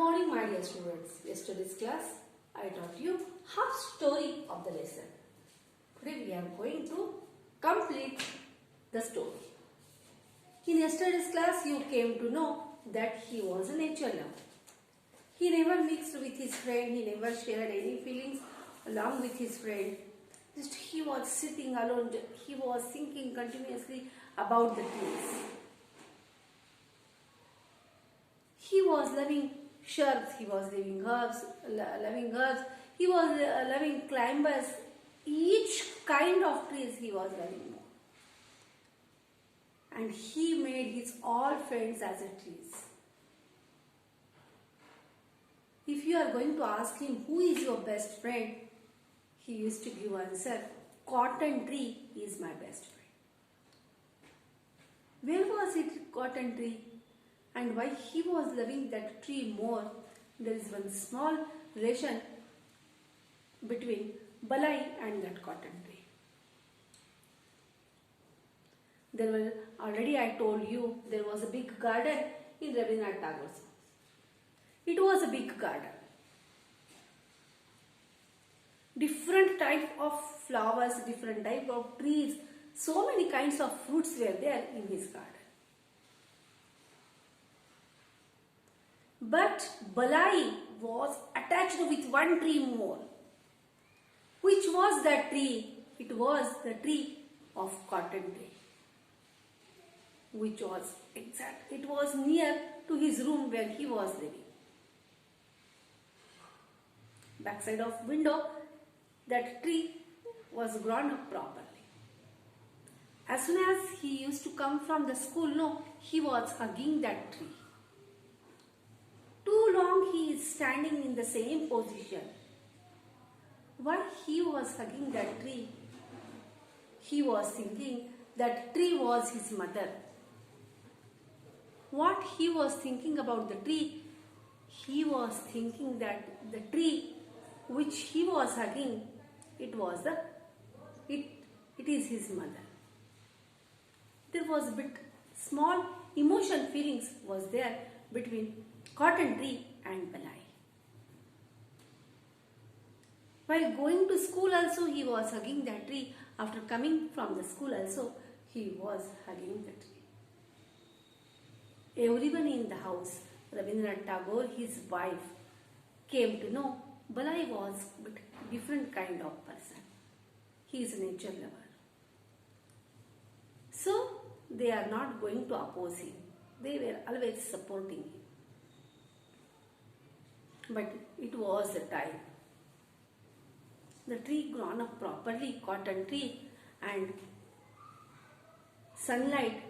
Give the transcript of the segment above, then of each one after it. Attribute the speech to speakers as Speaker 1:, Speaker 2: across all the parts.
Speaker 1: morning, my dear students. Yesterday's class, I taught you half story of the lesson. Today we are going to complete the story. In yesterday's class, you came to know that he was a nature lover. He never mixed with his friend. He never shared any feelings along with his friend. Just he was sitting alone. He was thinking continuously about the trees. He was loving shrubs, he was loving herbs, he was loving climbers. Each kind of trees he was loving more. And he made his all friends as a trees. If you are going to ask him who is your best friend, he used to give answer, cotton tree is my best friend. Where was it, cotton tree? And why he was loving that tree more? There is one small relation between Balai and that cotton tree. There were, already I told you, there was a big garden in Rabindranath Tagore's house. It was a big garden. Different type of flowers, different type of trees, so many kinds of fruits were there in his garden. But Balai was attached with one tree more. Which was that tree? It was the tree of cotton tree, which was it was near to his room where he was living. Backside of window, that tree was grown up properly. As soon as he used to come from the school, he was hugging that tree. Too long he is standing in the same position. Why he was hugging that tree? He was thinking that tree was his mother. What he was thinking about the tree? He was thinking that the tree which he was hugging, it is his mother. There was a bit small emotion feelings was there between cotton tree and Balai. While going to school also, he was hugging that tree. After coming from the school also, he was hugging the tree. Everyone in the house, Rabindranath Tagore, his wife, came to know Balai was a different kind of person. He is a nature lover. So, they are not going to oppose him. They were always supporting him. But it was the time. The tree grown up properly, cotton tree, and sunlight,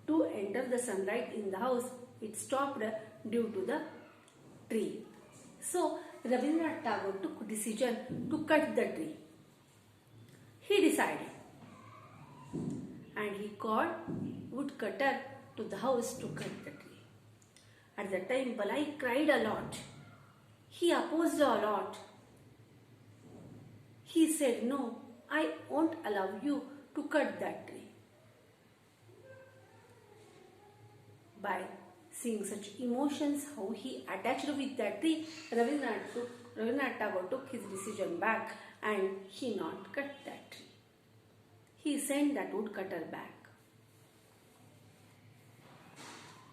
Speaker 1: to enter the sunlight in the house, it stopped due to the tree. So, Rabindranath Tagore took decision to cut the tree. He decided. And he called woodcutter to the house to cut the tree. At that time, Balai cried a lot. He opposed a lot. He said, no, I won't allow you to cut that tree. By seeing such emotions, how he attached with that tree, Rabindranath Tagore took his decision back and he not cut that tree. He sent that woodcutter back.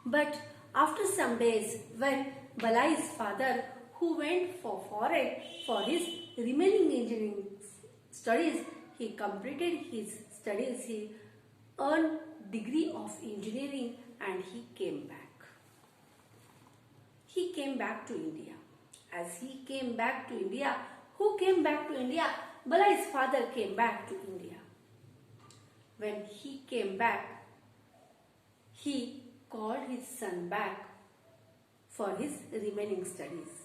Speaker 1: But after some days, when Balai's father, who went for foreign for his remaining engineering studies, he completed his studies, he earned degree of engineering and he came back. He came back to India. As he came back to India, who came back to India? Balai's father came back to India. When he came back, he called his son back for his remaining studies.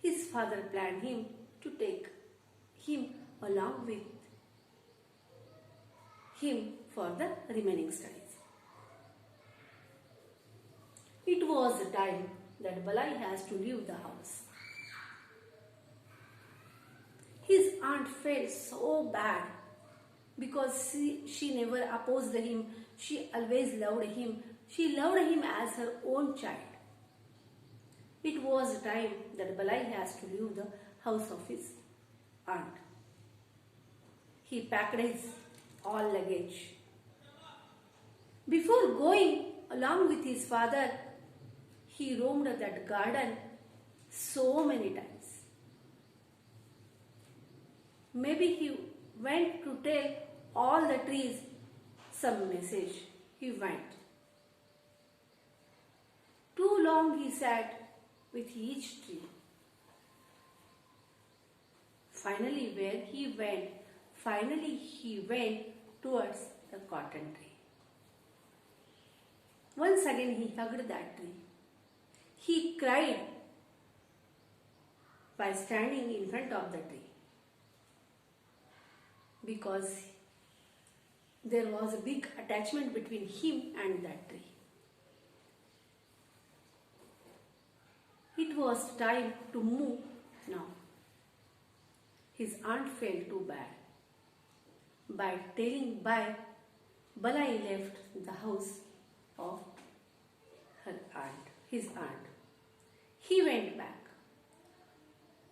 Speaker 1: His father planned him to take him along with him for the remaining studies. It was the time that Balai has to leave the house. His aunt felt so bad because she never opposed him. She always loved him. She loved him as her own child. It was time that Balai has to leave the house of his aunt. He packed his all luggage. Before going along with his father, he roamed that garden so many times. Maybe he went to tell all the trees some message. He went. Too long he sat with each tree. Finally he went towards the cotton tree. Once again he hugged that tree. He cried by standing in front of the tree because there was a big attachment between him and that tree. It was time to move now. His aunt felt too bad. By telling bye, Balai left the house of his aunt. He went back.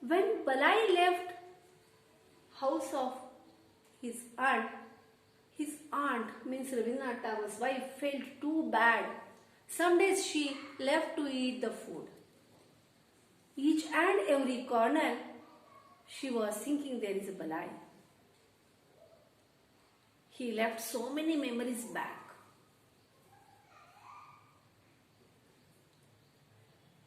Speaker 1: When Balai left house of his aunt means Rabindranath Tagore's wife felt too bad. Some days she left to eat the food. Each and every corner she was thinking there is a Balai. He left so many memories back.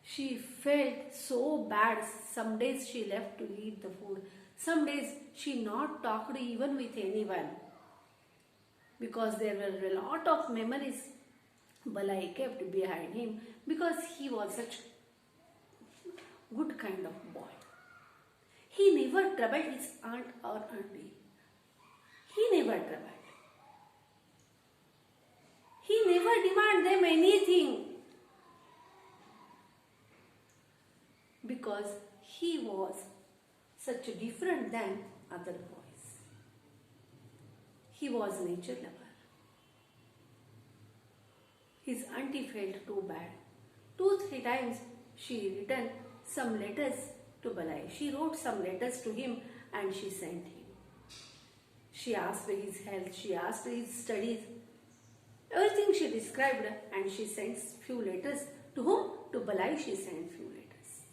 Speaker 1: She felt so bad. Some days she left to eat the food. Some days she not talked even with anyone. Because there were a lot of memories Balai kept behind him because he was such good kind of boy. He never troubled his aunt or auntie. He never troubled. He never demanded them anything because he was such different than other boys. He was nature lover. His auntie felt too bad. 2-3 times she written some letters to Balai. She wrote some letters to him and she sent him. She asked his health, she asked his studies. Everything she described and she sent few letters. To whom? To Balai she sent few letters.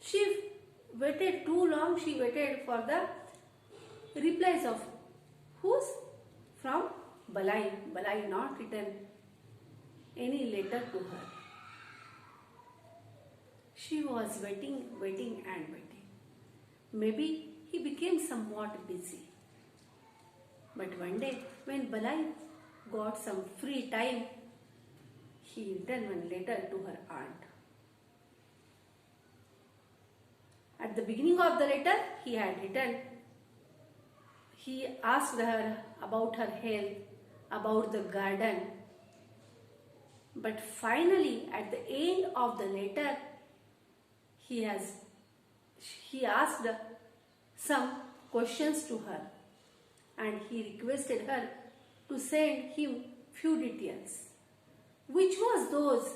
Speaker 1: She waited too long. She waited for the replies of whose? From Balai. Balai not written any letter to her. She was waiting and waiting. Maybe he became somewhat busy. But one day when Balai got some free time, he written one letter to her aunt. At the beginning of the letter, he had written, he asked her about her health, about the garden. But finally, at the end of the letter, he asked some questions to her and he requested her to send him few details. Which was those?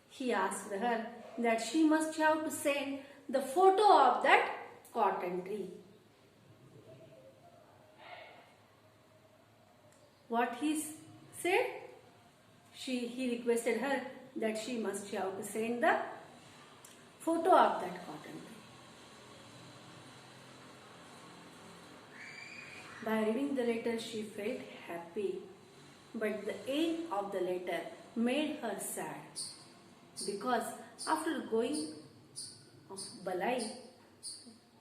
Speaker 1: He asked her that she must have to send the photo of that cotton tree. What he said? He requested her that she must have to send the photo of that cotton tree. By reading the letter, she felt happy, but the end of the letter made her sad because after going of Balai,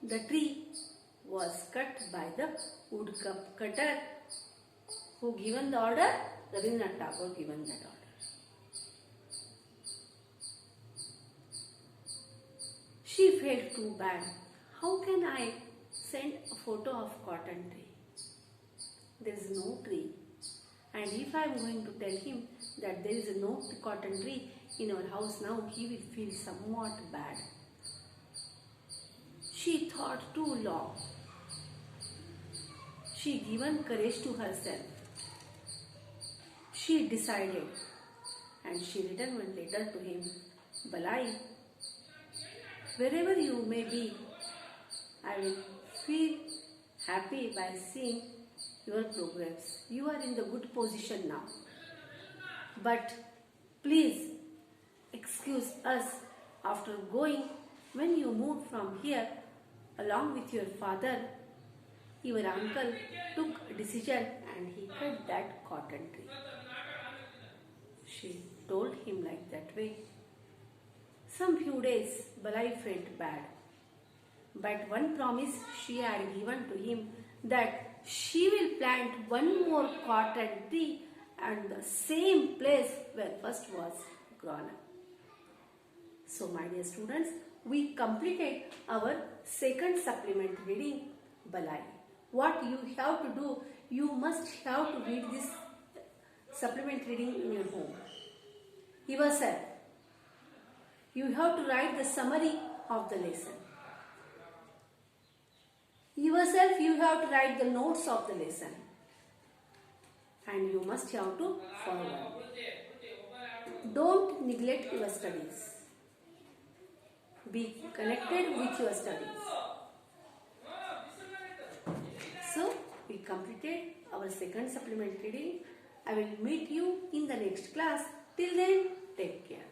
Speaker 1: the tree was cut by the wood cutter who given the order. Rabindranath Tagore given that order. She felt too bad. How can I send a photo of cotton tree? There is no tree. And if I am going to tell him that there is no cotton tree in our house now, he will feel somewhat bad. She thought too long. She given courage to herself. She decided and she written one letter to him. Balai, wherever you may be, I will feel happy by seeing your progress. You are in the good position now. But please excuse us after going when you moved from here along with your father. Your uncle took a decision and he cut that cotton tree. She told him like that way. Some few days Balai felt bad. But one promise she had given to him that she will plant one more cotton tree at the same place where first was grown up. So my dear students, we completed our second supplement reading Balai. What you have to do, you must have to read this supplement reading in your home. Yourself. You have to write the summary of the lesson. Yourself, you have to write the notes of the lesson. And you must have to follow. Don't neglect your studies. Be connected with your studies. So, we completed our second supplement reading. I will meet you in the next class. Till then, take care.